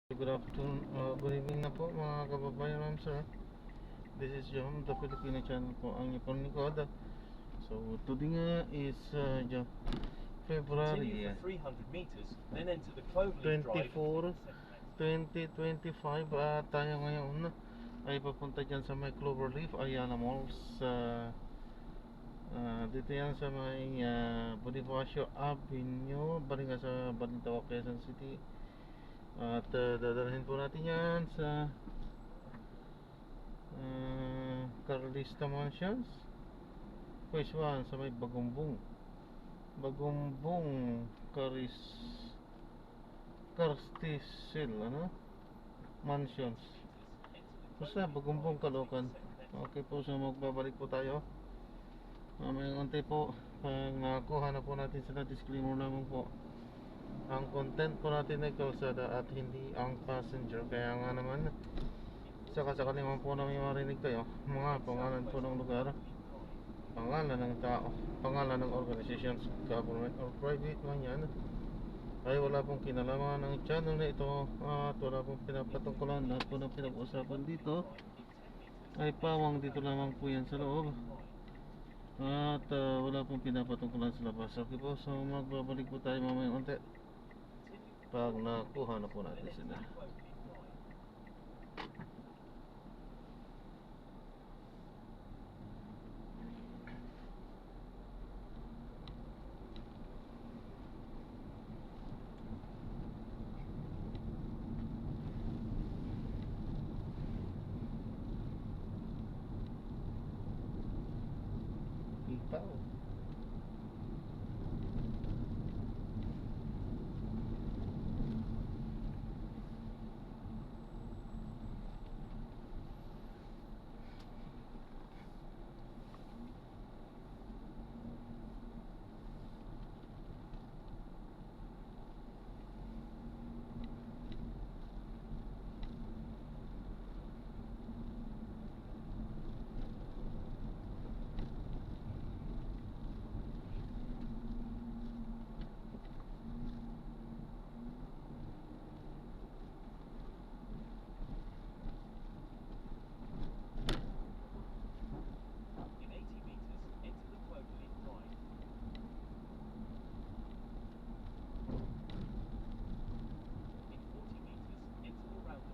Good afternoon, good evening na po mga kababayan, ma'am sir. This is John, the Filipino channel po ang inyong lingkod. So today nga is February 300 meters, then enter the Cloverleaf Drive 24, 2025 at tayo ngayon ay papunta dyan sa may Cloverleaf Ayala Malls. Dito yan sa may Bonifacio Avenue, bali nga sa Balintawak, Quezon City. At dadalhin po natin yan sa Carlista Mansions Phase 1 sa may Bagumbong Carsticel Mansions, basta Bagumbong, Caloocan. Okay po, so magbabalik po tayo mamayang unti po. Pag nakakuha na po natin sila, disclaimer naman po, ang content po natin ay kalsada at hindi ang passenger. Kaya nga naman, sakasakali naman po namin marinig kayo mga pangalan po ng lugar, pangalan ng tao, pangalan ng organizations, government or private man yan, ay wala pong kinalaman ng channel na ito at wala pong pinapatungkulan. Lahat po ng pinag-usapan dito ay pawang dito lamang po yan sa loob at wala pong pinapatungkulan sa labas. Okay po, so magbabalik po tayo mamayang unti pag nakuha na po natin sila. Ipaw. In 80 meters, enter the Cloverleaf Drive. In 40 meters, enter the roundabout. In 50 meters, arrive at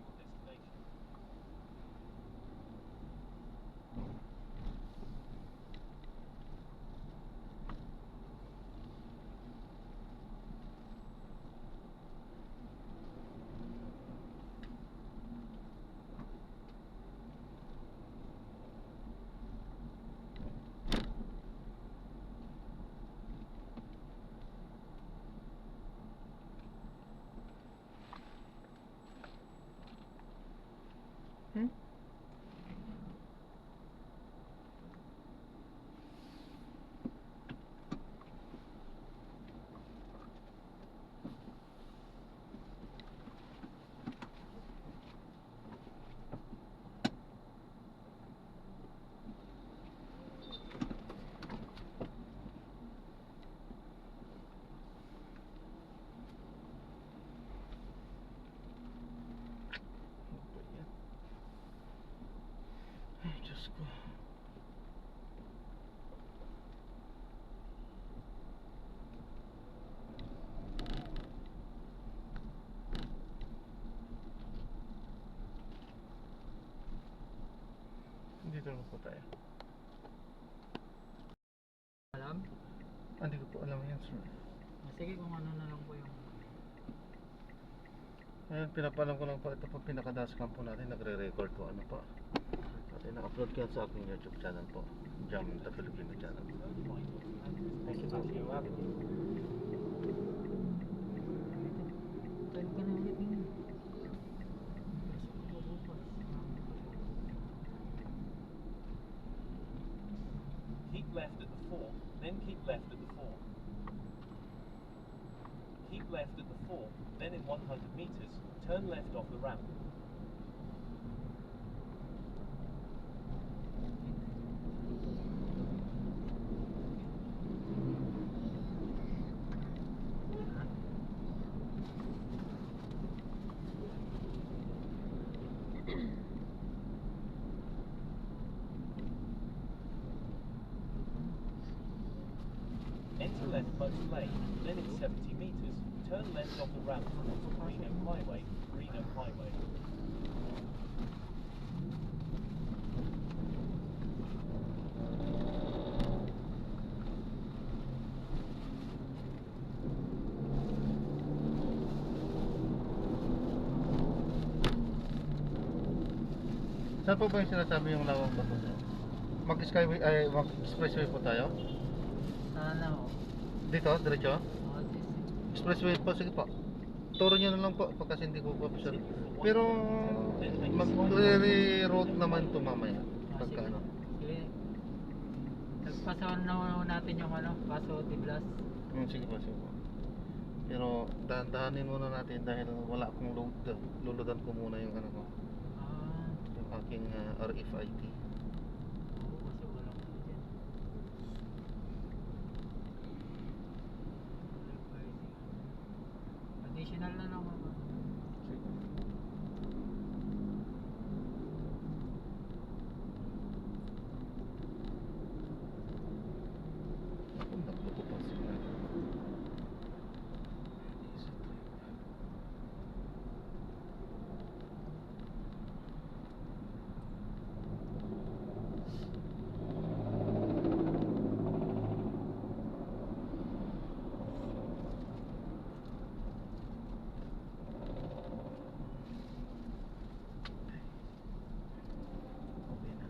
your destination. Ay, Diyos ko. Dito na po tayo. Alam? Hindi ko po alam yan, sir. Sige kung ano na lang po yung... Ayun, pinapalam ko lang po. Ito po pinaka-dashcam po natin. Nagre-record po ano po. At na-upload ko yan sa aking YouTube channel po, Jam the Filipino channel. Thank you po. Time ka na ulit yun. Keep left at the fork, then keep left at the fork. Keep left at the fork, then in 100 meters, turn left off the ramp. first lane, then in 70 meters, turn left off the ramp towards Reno Highway. Reno Highway. Saan po ba yung sinasabi yung lawang bato niya? Mag-skyway, ay mag-expressway po tayo? Sana ho. Dito, diretso? Oh, Expressway po, sige po. Turo nyo na lang po, kasi hindi ko po sure. Pero mag-re-road naman ito mamaya. Pagka ano. Sige. Nagpasawan na ho natin yung ano, Paso Tiblas. Sige po, sige po. Pero dahan-dahanin muna natin dahil wala akong load. Luludan ko muna yung ano ko. Yung aking RFID. Oo, kasi walang ano dyan. Additional na lang ako. Sige. Ako, nagluto pa sila. Okay na.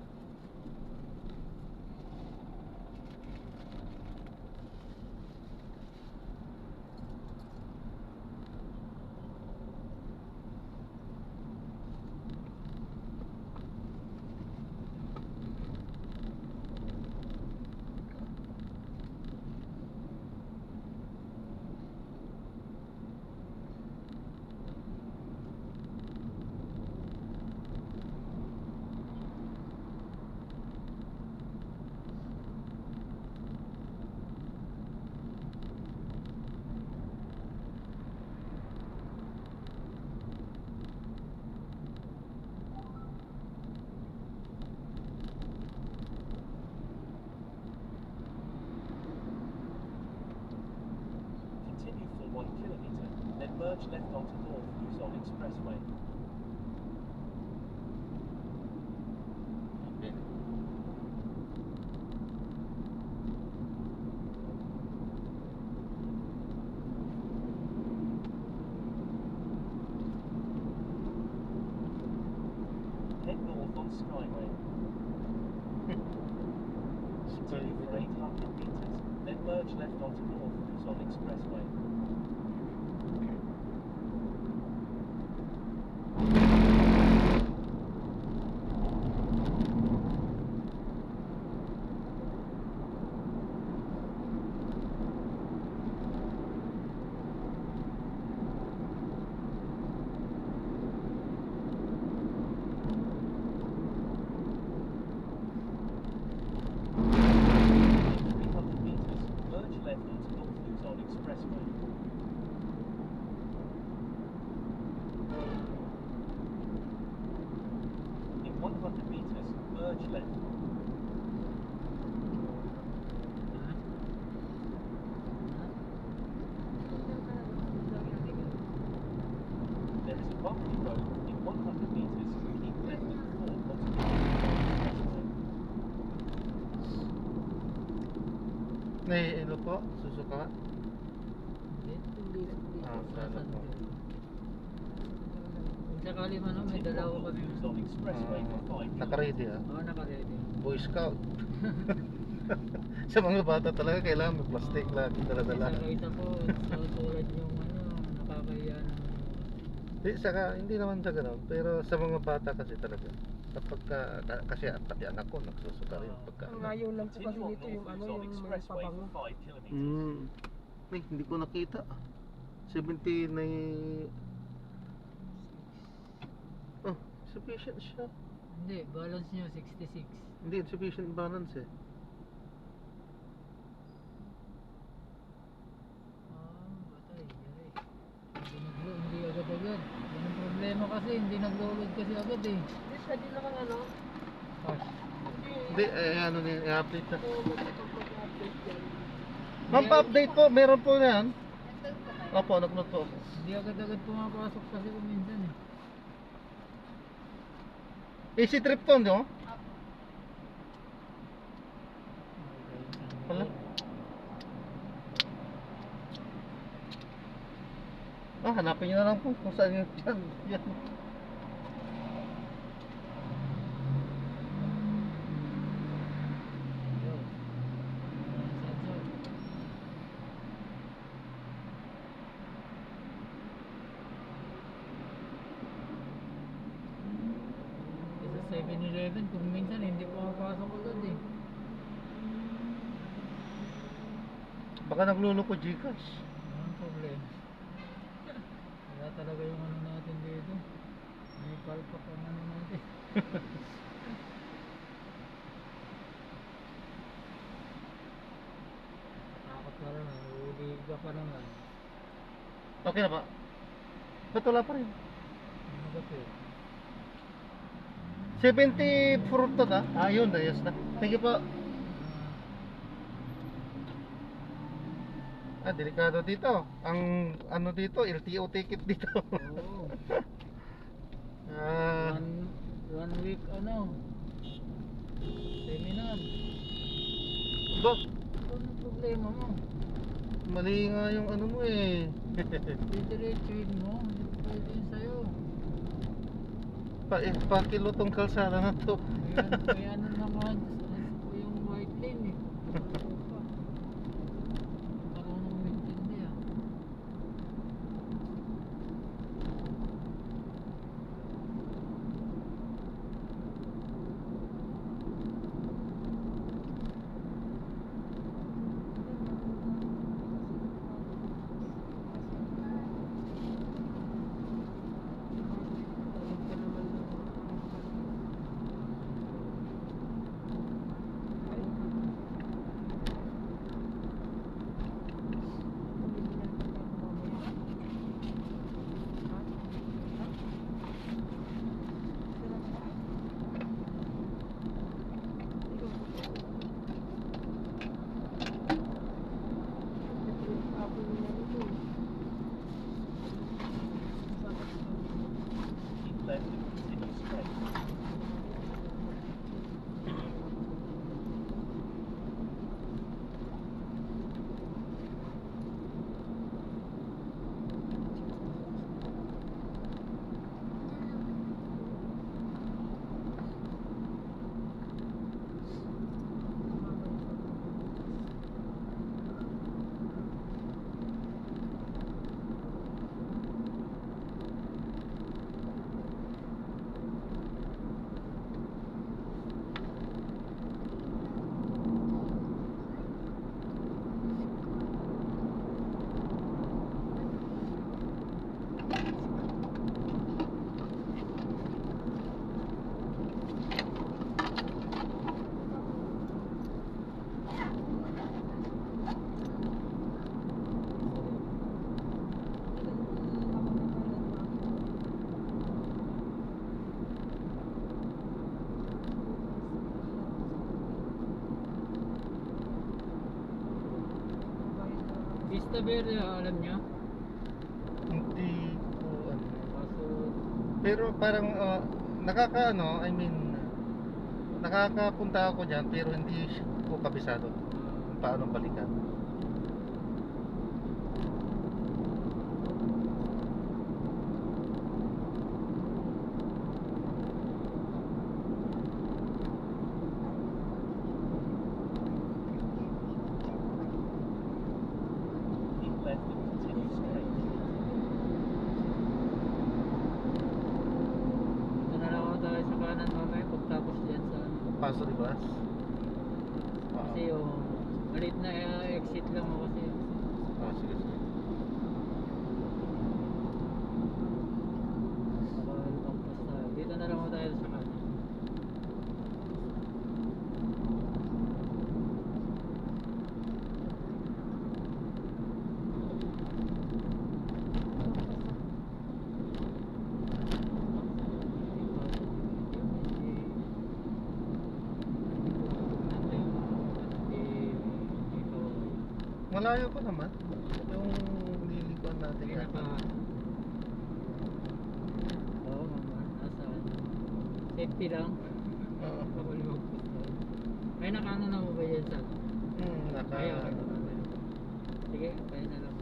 Continue for 1 kilometer, then merge left onto North Luzon Expressway. Okay. Head north on Skyway. Continue for 800 meters, then merge left onto North Luzon Expressway. Ano po? Susuka? Hindi. Sana po. Kung sakali man ho, may dalawa kami. Naka-ready Oo, naka-ready. Boy Scout. Sa mga bata talaga kailangan may plastic lagi dala-dala. Isa po, sa tulad yung ano, nakakahiya na. Hindi naman sa ganun, pero sa mga bata kasi talaga. Kapag kasi pati anak ko nagsusuka rin pagka. Ang ngayon lang po kasi nito yung ano, yung may pabango. Hindi ko nakita. 70 na oh, sufficient siya. Hindi, balance nyo 66. Hindi, sufficient balance eh. Batay, yari. Hindi agad-agad. Yan ang problema kasi, hindi nag-load kasi agad eh. Hindi, pwede naman ano. Gosh. Hindi, ano i-update na. Oo, magpapag-update yan. Ma'am, pa-update po. Meron po na yan. Opo, nag-note po. Hindi agad-agad pumapasok kasi kung minsan eh. Easy trip to, no? Wala. Ah, hanapin nyo na lang po kung saan yun. Yan. Yun. Sensor. Sa 7-Eleven, kung minsan hindi pumapasok agad eh. Baka nagluloko Gcash. Anong problema? Wala talaga yung ano natin dito. May palpak ang ano natin. Takot na rin, huli ka pa naman. Okay na ba? Ba't wala pa rin? Ano ba ito? 74 to na? Ah, yun, ayos na. Thank you po. Ah, delikado dito. Ang ano dito, LTO ticket dito. Oo. Ah, One week ano? Seminar. ba, Ano problema mo? mali nga yung ano mo eh. Didiretsuhin mo. Hindi pwede yun sa'yo. Pakilo tong kalsada na to. Kaya ano naman yung white lane eh. Marunong umintindi ah. Keep left and continue straight. Vista Verde, alam niya? Hindi ko ano. Kaso, Pero parang nakakaano, I mean, nakakapunta ako diyan pero hindi ko kabisado kung paano balikan. Keep left and continue straight. ito na lang ako tayo sa kanan mamaya pagtapos dyan sa ano. Paso di ba? Kasi yung malit na exit lang ako kasi. Ah, sige, sige. Nakalampas tayo. Dito na lang ako tayo sa kanan. Malayo pa naman. Yung lilikuan natin Kaya yan. Oo, mama. Nasa safety lang. Oo. Bawal mag-post. Ay, nakaano na mo ba yan sa? Naka... Ay, okay. Sige, kaya na lang.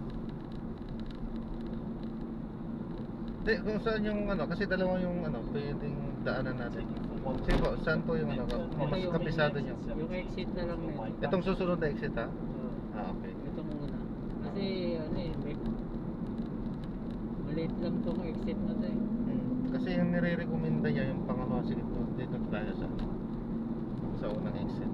Hindi, kung saan yung ano, kasi dalawa yung ano, pwedeng daanan natin. Continue for 1 Sige po, saan po yung ano, Ito yung kapisado nyo? Yung exit na lang na ito. Itong susunod na exit ha? Oo. Okay. Ito muna. Kasi ano eh, maliit lang tong exit na to eh. Kasi yung nire-recommenda niya yung pangalawa, sige po, dito tayo sa unang exit.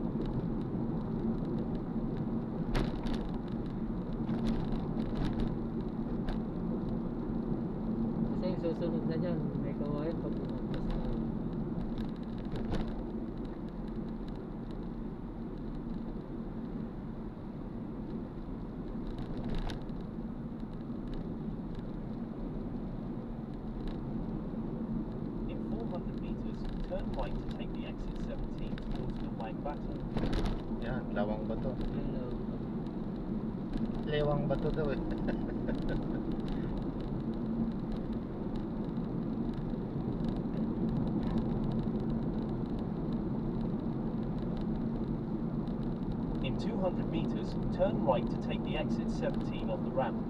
Kasi yung susunod na dyan, may kawayan pag pumunta sa In 400 meters, turn right to take the exit 17 towards the Wang Battle. Yan, lawang bato. hello. Lewang bato daw eh. In 200 meters, turn right to take the exit 17 off the ramp.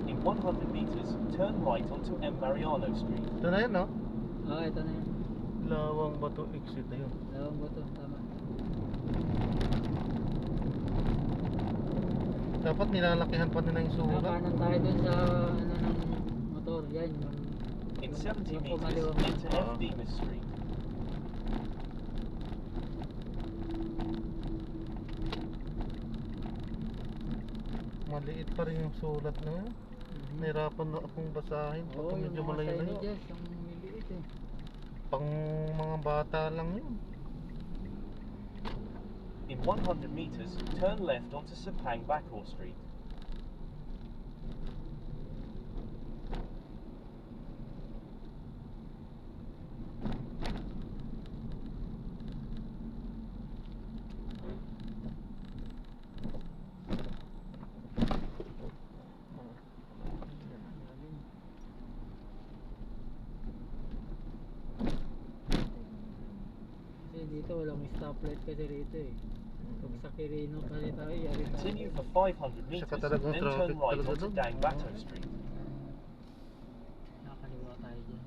In 100 meters, turn right onto M. Mariano Street. Ito na yun, no? Ito na yun. Lawang bato exit na yun. Lawang ba to? Tama. Dapat nilalakihan pa nila yung sulat. Nakanan tayo dun sa ano ng motor. Yan yung In 70 yung meters, kumaliwang. enter F. Demas Street. Maliit pa rin yung sulat na yun. Nahirapan na akong basahin. Oo, Baka yung medyo mga malayo-layo. signages, yung miliit eh. Pang mga bata lang yun. In 100 meters, turn left onto Sepang Bakor Street. Kasi dito walang stoplight kasi rito eh. Pag sa Quirino kasi tayo, yari tayo. Continue for 500 meters, Saka talagang then traffic turn right talaga onto dun. Dang Bato Street. Nakakaliwa tayo dyan.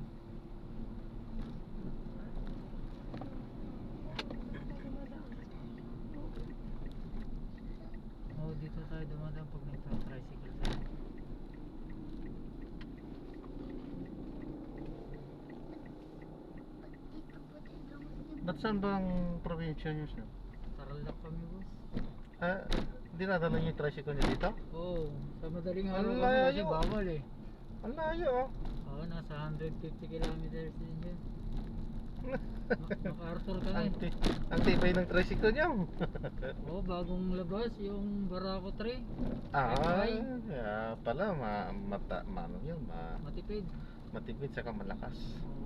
Oo, dito tayo dumadaan pag nagta-tricycle tayo. Ba't saan ba ang probinsya nyo siya? Tarlac kami boss. Dinadala niyo yung tricycle niyo dito? Oo, sa madaling araw Ang kami kasi layo. bawal eh. Ang layo oh. Oo, nasa 150 kilometers din dyan. MacArthur ka na eh. Ang tibay ng tricycle niyo. Oo, bagong labas yung Barako 3. Ah, FI. kaya pala ano yun, Matipid. matipid saka malakas. Oo.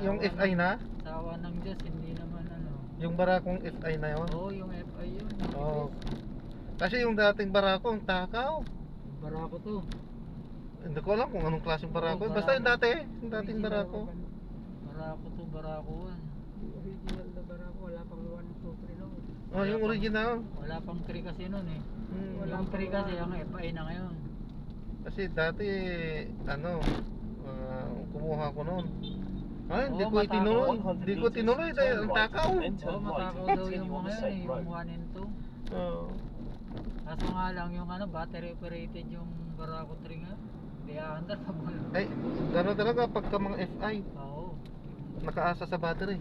Yung FI na? Sawa ng Diyos, hindi naman ano. Yung barakong FI na yun? Oo, yung FI yun. Matipid. Oo. Kasi yung dating barako, ang takaw. Barako to. Hindi ko alam kung anong klaseng barako. Oo, Basta yung barako. dating barako. Barako to, Barako 1. Original na barako, wala pang 1, 2, 3 no. Oh, yung original. Wala pang 3 kasi nun eh. Wala Yung 3 pang kasi ang FI na ngayon. Kasi dati, kumuha ko noon. Ay, hindi Oo, ko itinuloy. 100 Hindi ko meters, tinuloy dahil turn ang right, takaw. then Oo, turn right, matakaw daw continue yung on the mga yun same eh, road. yung 1 and 2. Oo. Kaso nga lang yung ano, battery operated yung Barako 3 nga. Hindi aandar pag wala. Ay, gano'n talaga pagka mga FI, Oo. nakaasa sa battery.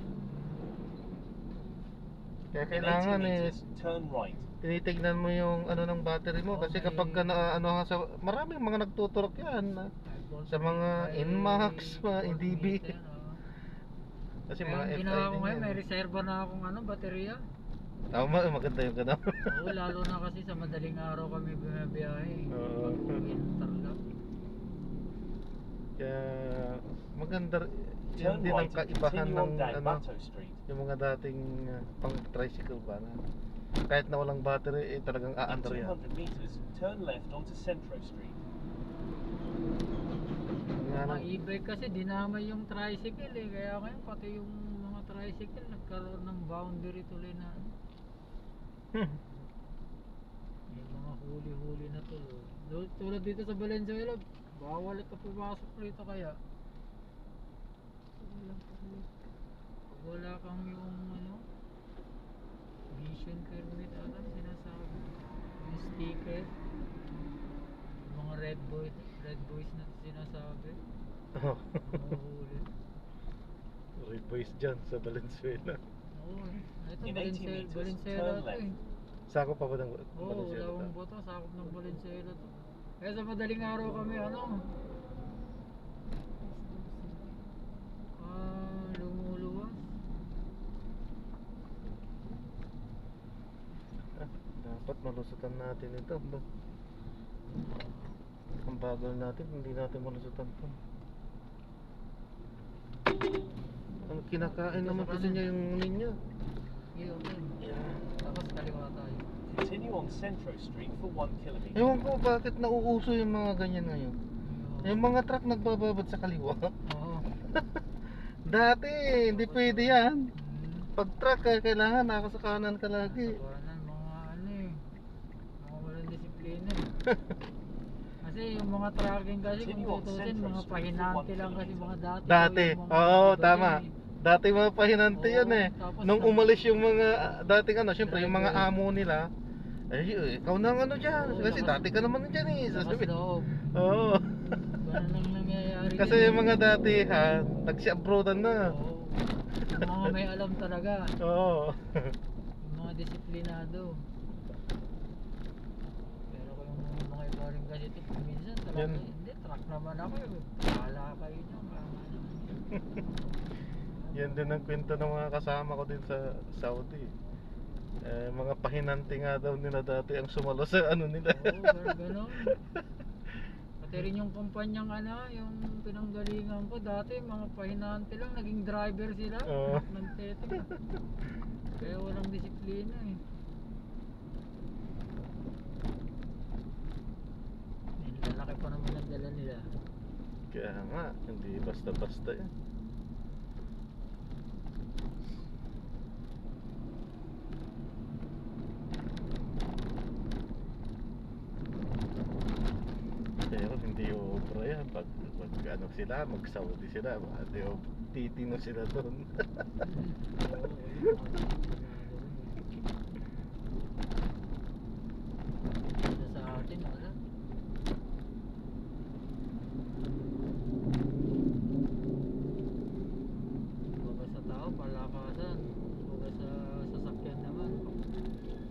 Kaya In 80 kailangan meters, turn right. tinitignan mo yung ano ng battery mo kasi Okay. kapag ka sa maraming mga nagtuturok yan sa mga Nmax, mga NDB. Kasi mga Kaya ang FI ginawa ko din ngayon, may yan. reserva na akong ano, baterya. Tama, maganda yung ganun. Oo, lalo na kasi sa madaling araw kami bumabiyahe. Oo. Pag-winter lang. Kaya maganda yun Turn din ang right and kaibahan continue ng on down ano, Bateau Street. yung mga dating pang tricycle ba na kahit na walang battery eh talagang In aandar yan. 200 meters, turn left onto Centro Street. Nga Mga nang, e-bike kasi dinamay yung tricycle eh. Kaya ngayon pati yung mga tricycle nagkaroon ng boundary tuloy na ano. May mga huli-huli na tuloy. Tulad dito sa Valenzuela, bawal ka pumasok rito kaya. Pag wala kang yung ano, vision permit ata sinasabi. Yung sticker. Yung mga red boys na sinasabi. Mahuhuli. Red boys dyan sa Valenzuela. Oo eh. Ito In 80 meters, Valenzuela turn to left. eh. Sako pa ba ng Oo, Valenzuela? Lawang Boto, sakop ng Valenzuela to. Kaya sa madaling araw kami ano, lumuluwas. Dapat malusutan natin ito. Ang bagal natin, hindi natin malusutan to. Ang kinakain Dito naman sa kasi kanan. niya yung ninyo. Yun, yun. Yeah. Tapos kaliwa tayo. Continue on Centro Street for 1 kilometer. Ewan ko bakit nauuso yung mga ganyan ngayon. Yung mga truck nagbababad sa kaliwa. Oo. Dati, hindi pwede yan. Hmm. Pag truck, kailangan naka sa kanan ka lagi. Kasabanan, mga ano eh. Mga walang disiplina eh. Kasi yung mga trucking kasi kung Continue on tutusin, Central mga Street pahinante for 1 lang kasi kilometer. mga dati. Dati, Yung mga oo, iba tama. dyan eh. Dati mga pahinante Oo, yan eh. tapos Nung na- umalis yung mga dating ano, syempre yung mga Driver. amo nila. Ikaw na ang ano dyan. Oo, Kasi lakas- dati ka naman dyan eh. Lakas Sasabi. loob. Oo. Ganun lang nangyayari Kasi dyan yung mga dati ha, nagsi-abroadan na. Oo. Yung mga may alam talaga. Oo. Yung mga disiplinado. Pero kung yung mga iba rin kasi ito, minsan talaga, Yan. hindi, truck naman ako. Bahala kayo niya. Yan din ang kwento ng mga kasama ko din sa Saudi. Mga pahinante nga daw nila dati ang sumalo sa ano nila. Oo, gano'n. Pati rin yung kumpanyang ano, yung pinanggalingan ko dati, mga pahinante lang, naging driver sila. Oo. Ng tetik. Kaya walang disiplina eh. Lalaki pa naman ang dala nila. Kaya nga, hindi basta-basta yan. Pero hindi obra yan. Pag ano sila, mag-Saudi sila, hindi titino sila doon. Oo, dito sa atin, wala. Baga sa tao, palakasan. Baga sa sasakyan naman,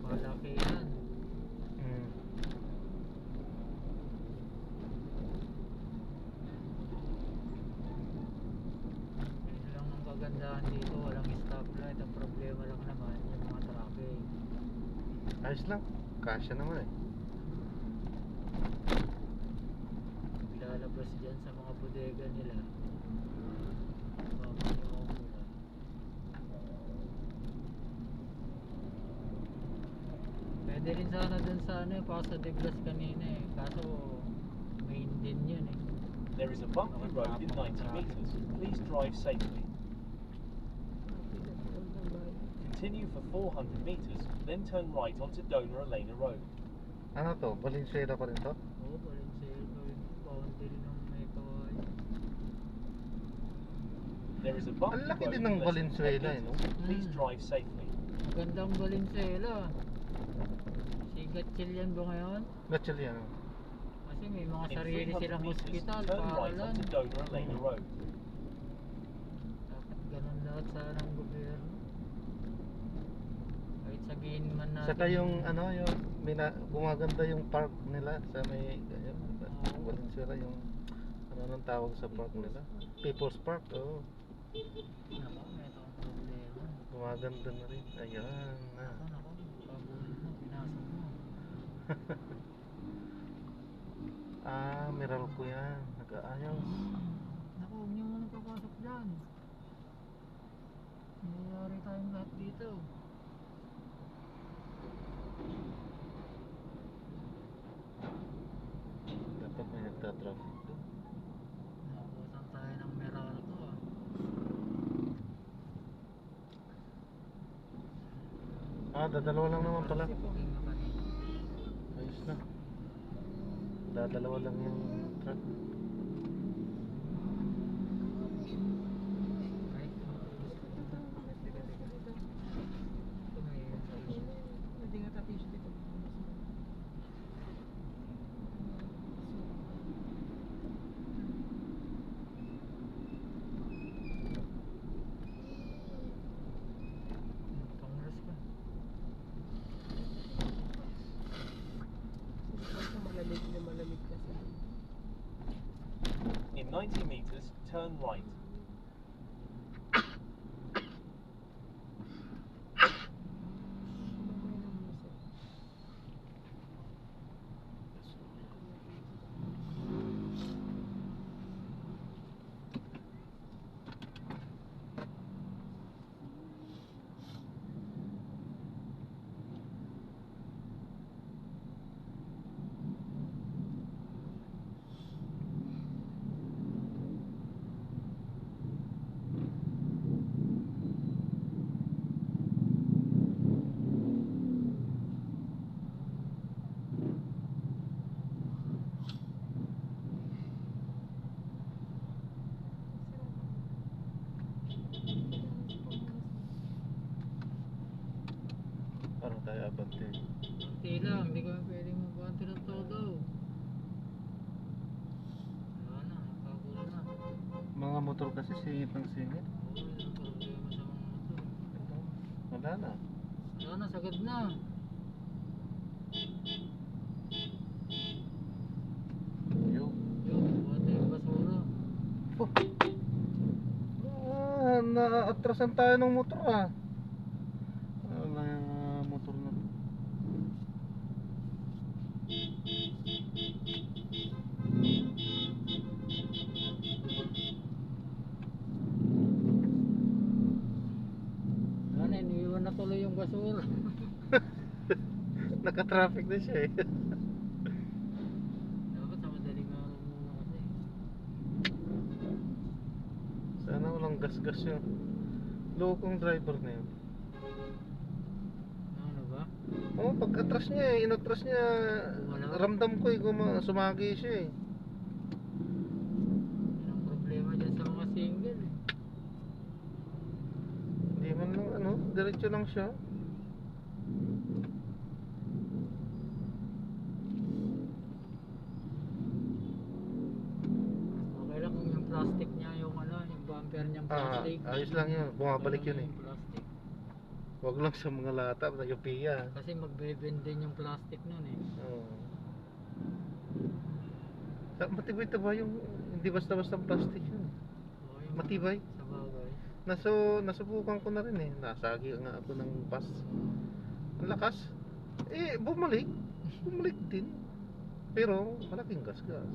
palakihan. Mm. Yun lang ang kagandahan dito, walang stoplight. Ang problema lang naman, yung mga traffic. Ayos lang, kasya naman eh. Lalabas dyan sa mga bodega nila. Mamaniwang mo lang. Pwede rin sana dun sa ano, Paso de Blas kanina eh. Kaso main din yun eh. There is a bumpy road in 90 meters. Please drive safely. Continue for 400 meters, then turn right onto Dona Elena Road. Ano to? Valenzuela pa rin to? Oo, Valenzuela yun. Boundary ng may kawain. There is a bumpy Ang laki road din in ng less than Valenzuela, 10 eh, no? meters. Please Mm. drive safely. Magandang Valenzuela. Si Gatchalian ba ngayon? Natural yan. Kasi may mga In sarili 300 silang meters, hospital, turn right paaralan. onto Dona Elena Road. Dapat ganun lahat sana ng gobyerno. Kahit sabihin man natin. Saka yung ano, yung gumaganda yung park nila sa may ganyan, diba? Oo. Valenzuela yung ano nang tawag sa park nila? People's Park. Oh. Nako, may itong problema. Gumaganda na rin. Ayan na. Ako, pabulin mo, pinasok mo. Ah, meral ko yan. Nag-aayos. Naku, huwag niyo muna papasok dyan. Nangyayari tayong lahat dito. Dapat may nagtatraffic doon. Nakutan tayo ng Meralco ah. Ah, dadalawa lang naman pala. Kasi puging na kanina. Ayos na. Dadalawa lang yung truck. Ay, ito may Hindi nga tapos dito. Congress ka. Malamig na malamig kasi. In 90 meters, turn right. Mamay ng music. Parang tayo abante. Kunti lang, hindi kami pwedeng magbante ng todo. Wala na, nagkagulo na. Mga motor kasi singit ng singit. Oo, yun ang problema sa mga motor. Wala na. Wala na, sagad na. Yo. Yung, buhat yung basura. Ah, naatrasan tayo ng motor ah. Wala yung motor na. Ano, iniwan na tuloy yung basura. Naka-traffic na siya eh. Dapat sa madaling araw muna kasi. Sana walang gas-gas yun. Lokong driver na yun. Ano ba? Oo, pag-atras niya eh, inatras niya, Wala. ramdam ko eh, sumagi siya eh. Yan ang problema dyan sa mga single eh. Hindi man lang ano, diretso lang siya. Okay lang kung yung plastic niya, yung ano, yung bumper niyang Ah, plastic. ayos lang yun, bumabalik yun eh. Yung plastic. Wag lang sa mga lata, sa Yopiya. Kasi magbe-bend din yung plastic nun eh. Oo. Matibay-tibay yung, hindi basta-basta plastic yun. Oo, yung Matibay. Sa bagay. Nasubukan ko na rin eh. Nasagi nga ako ng pas. Ang lakas. Eh, bumalik. Bumalik din. Pero, malaking gas-gas.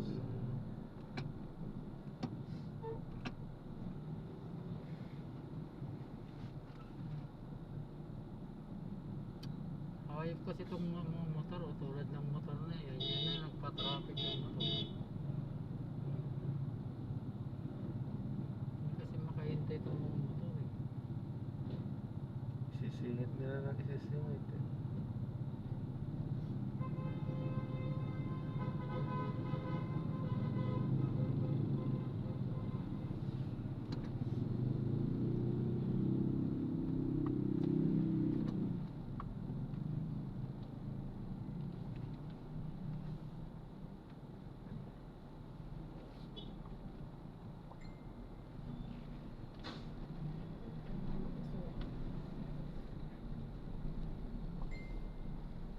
Ayop kasi itong mga motor o tulad ng motor na yan. Yan na nagpa-traffic yung motor. Hindi kasi makahintay itong mga motor eh. Isisingit nila ng isisingit eh.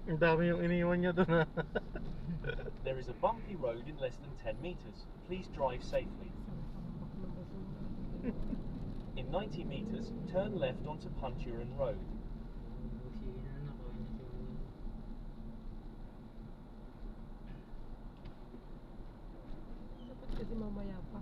Ang dami yung iniwan niya doon ha. There is a bumpy road in less than 10 meters. Please drive safely. Isang tambak ng basura. In In 90 meters, turn left onto Punturan Road. Busina na, kaya na siguro. Dapat kasi mamaya pa.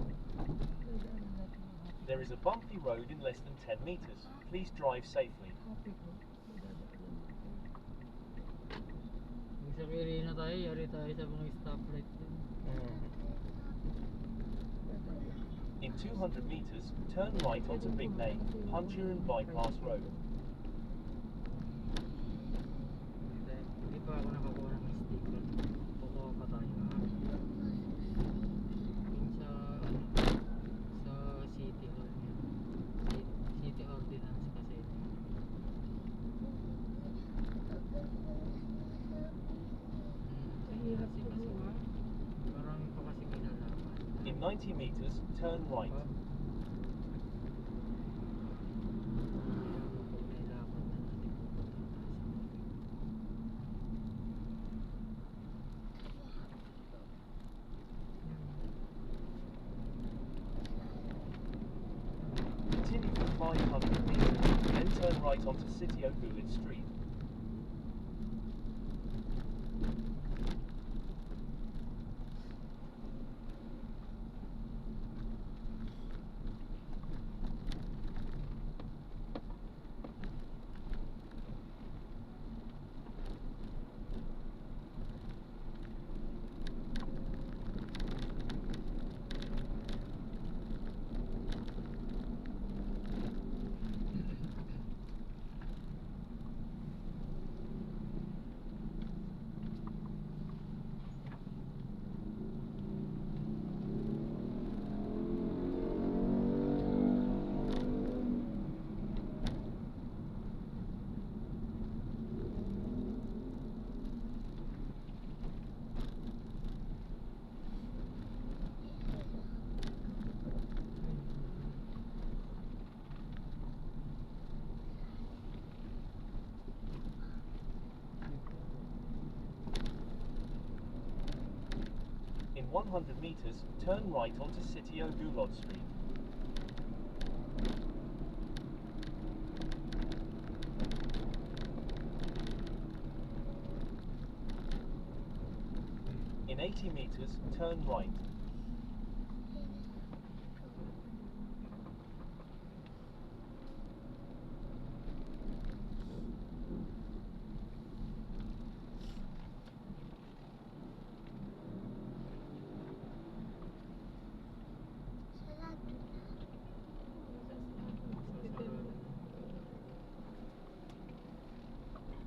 Dadaanan natin yung happy. There is a bumpy road in less than 10 meters. Please drive safely. Happy ko. Dadaanan natin. Kung sa Quirino tayo, yari tayo sa mga stoplight din. Mm. Dadaanan. In 200 meters, turn right onto Big Nay, Punturan Bypass Road. Hindi pa ako nakakuha ng sticker. Kukuha pa tayo. Yung sa, ano, sa City Hall niya. City Ordinance kasi. Mahirap Kasi kumuha. marami pa kasi kinalaman. In 90 meters, turn right. Pag nailaman na natin pupunta tayo sa Continue for 500 meters, then turn right onto City Ogulit Street. In 100 meters, turn right onto City Ogulod Street. In 80 meters, turn right.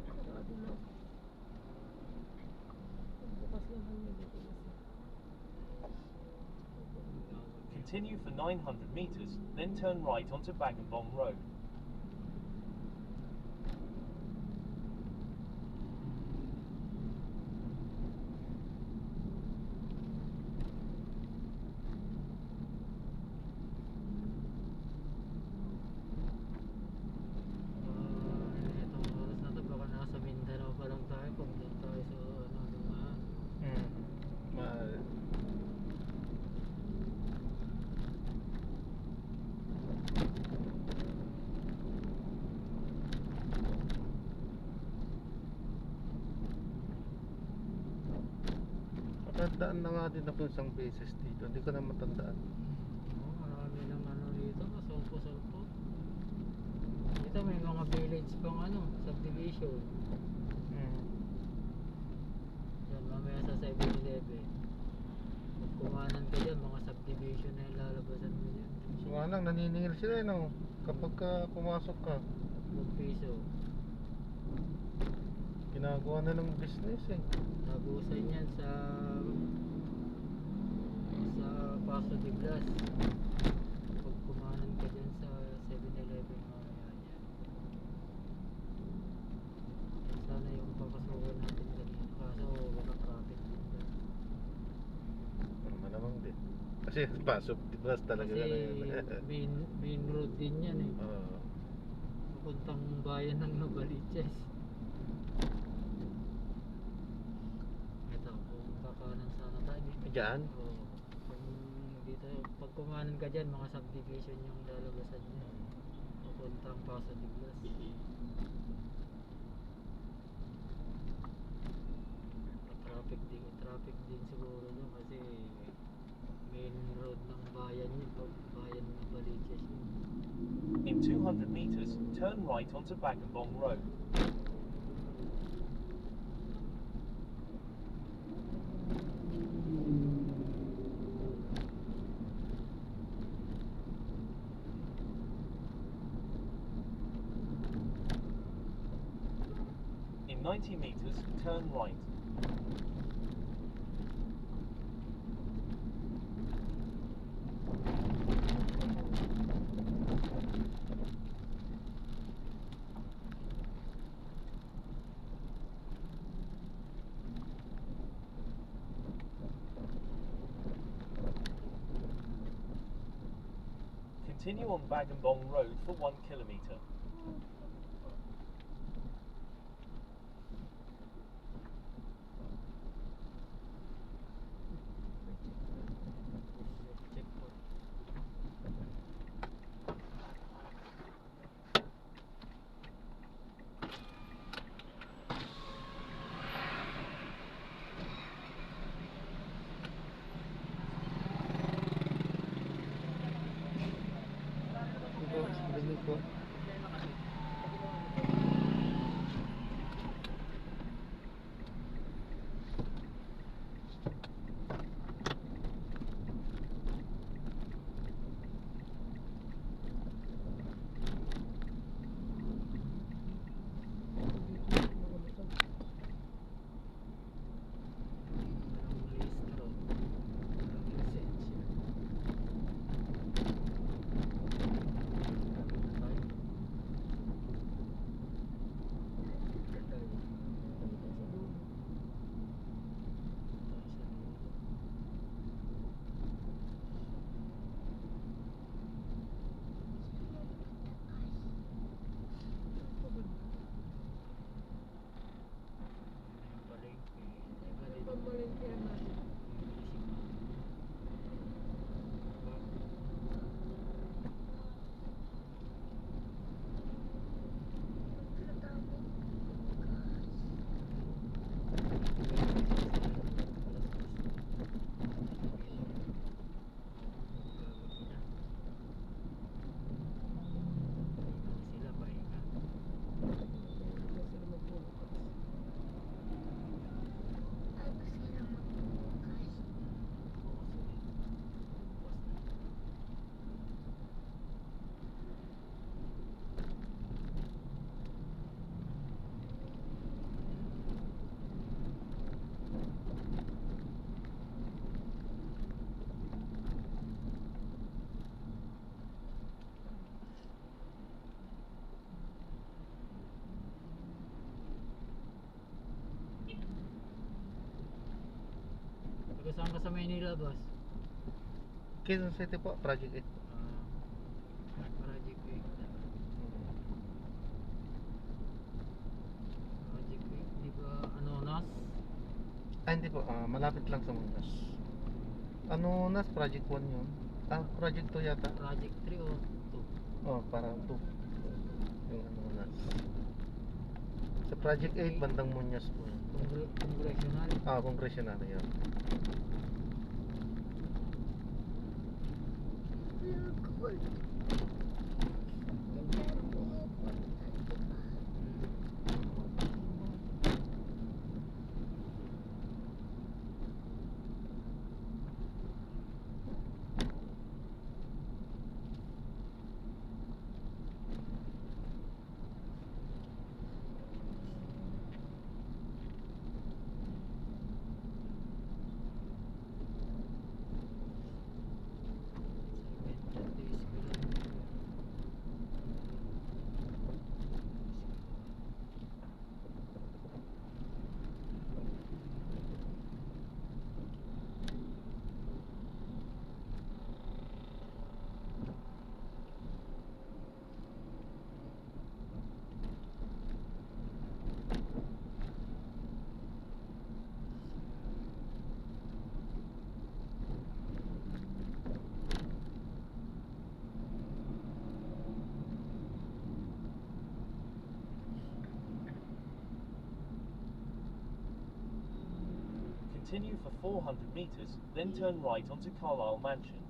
Sarado na. Bukas naman yun. Continue for 900 meters, then turn right onto Bagambong Road. Itong oras na to, baka nasa Mindanao pa lang tayo kung doon tayo sa ano, dumaan. Mm. Ma- Matandaan na nga din ako isang beses dito. Hindi ko na matandaan. Oo, marami ng ano dito, kasulpo-sulpo. Dito may mga village pang ano, subdivision. Mm. Yan, mamaya sa 7-Eleven. Pag kumanan ka dyan, mga subdivision na yung lalabasan mo dyan. So nga lang, naniningil sila no? Kapag ka pumasok ka, 2 piso. ginagawa na ng business eh. Tagusan yan sa Paso de Blas. Pag kumanan ka dyan sa 7-Eleven mamaya dyan. Yan sana yung papasukan natin kanina. Kaso walang traffic din dyan. Malamang din. Kasi pasok, di ba talaga Kasi na yun. main road din yan eh. Oo. Papuntang bayan ng Novaliches. Diyan? Oo. Kung dito, pag kumanan ka dyan, mga subdivision yung lalabasan niya. Papuntang Paso de Blas. Traffic din siguro doon kasi main road ng bayan yun, bayan ng Baliches yun. In 200 meters, turn right onto Bagambong Road. In 90 meters, turn right. Continue on Bagambong Road for 1 kilometer. Checkpoint. Ito, limit po. Walang rehistro. Walang lisensya. Pagmalengke naman. Sila pahinga. Hindi sila magbubukas. Taga saan ka sa Maynila, boss? Quezon City po, Project 8 po. Project Week. Project Week, di ba ano, NAS? Hindi po, malapit lang sa Mangas. Ano nas, Project 1 yun? Project 2 yata. Project 3 o 2? Oh, parang 2. Yung ano nas. Sa Project 8, bandang Muñoz po. Congressional. Congressional yun. Continue for 400 metres, then turn right onto Carlisle Mansion.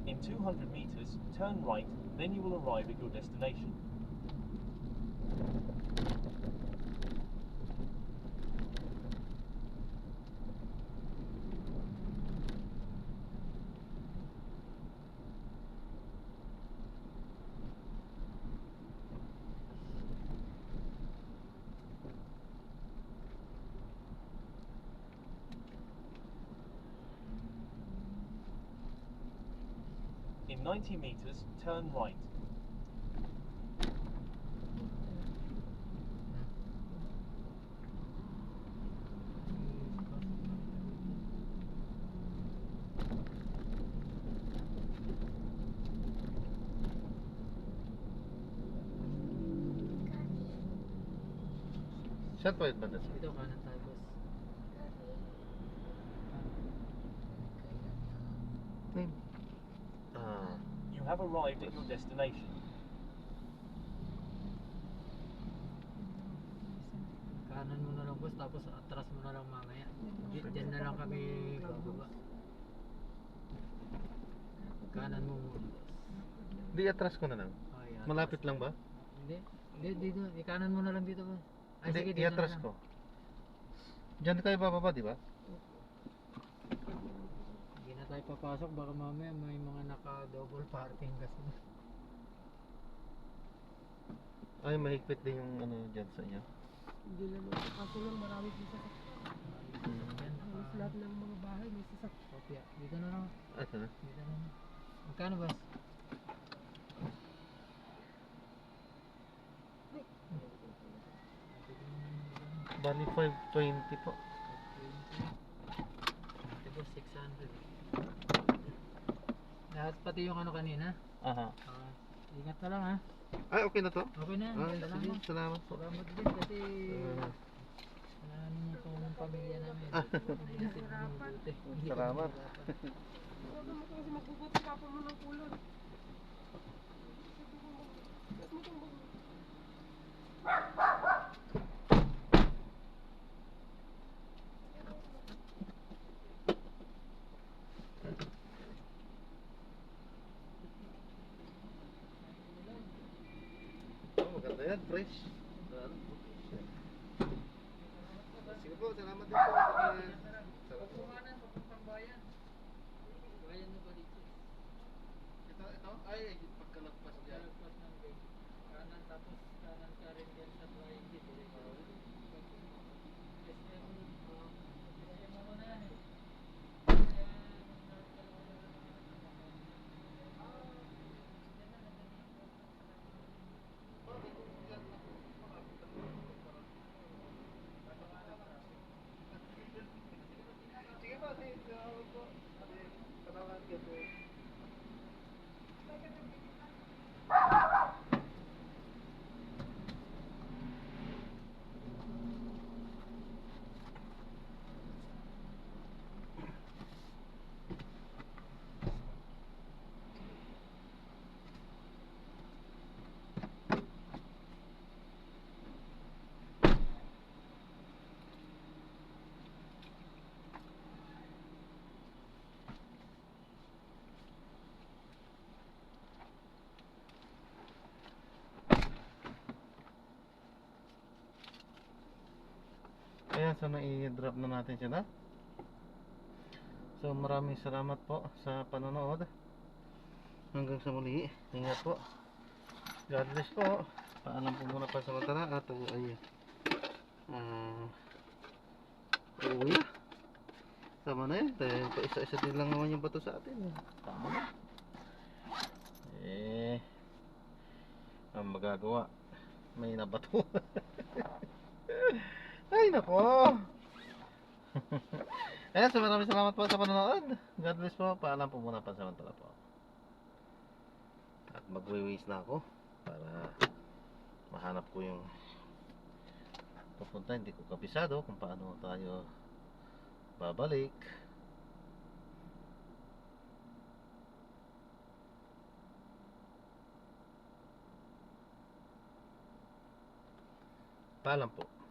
In 200 metres, turn right, then you will arrive at your destination. In 90 metres, turn right. Saan po yung banda? Dito kanan tayo, boss. Ah, You have arrived at your destination. Kanan mo na lang, boss, tapos atras mo na lang mamaya. Diyan na lang kami bababa. Kanan mo muna, boss. di atras ko na lang. Ay, atras. Malapit lang ba? Hindi. Hindi, dito. Ikanan mo na lang dito, boss. Ay, Hindi, sige, dito na i-atras lang. ko. Diyan kayo bababa, di ba? Hindi na tayo papasok, baka mamaya may mga naka-double parking kasi. Ay, mahigpit din yung ano dyan sa inyo. Hindi naman. Kaso lang marami din sasakyan. Yan, Halos lahat ng mga bahay may sasakyan. Kopya. Dito na lang. Ito na. Dito na lang. Magkano, boss? Bali 520 po. Ito, 600. Lahat pati yung ano kanina. Aha. Ingat na lang, ha. Ay, okay na to? Okay na. Ah, sige, Salamat. salamat po. Salamat din kasi ano po ng pamilya namin. Naisip mo mabuti. Hindi kami Salamat. nahirapan. Huwag mo kasi magbubuti ka pa mo ng kulon. Oh, maganda yan, fresh. Sige po, salamat din po. Salamat po. Kumanan, papuntang bayan. Bayan na dito. Ito, ay, pagkalagpas dyan. Kalagpas ng gate. Kanan tapos kanan ka rin dyan sa flying gate. SM ako na yan eh. Sige po, sige po. Salamat po. Ayan, so nai-drop na natin sila. So maraming salamat po sa panonood. Hanggang sa muli. Ingat po. God bless po. Paalam po muna pa sa matala at ay uuwi na. Tama na yun. Dahil pa isa-isa din lang naman yung bato sa atin. Tama na. Ang magagawa. May nabato. Ay nako. Ayan, so maraming salamat po sa panonood. God bless po. Paalam po muna pa sa matala po. At magwi-waste na ako para mahanap ko yung pupunta. Hindi ko kabisado kung paano tayo babalik. Paalam po.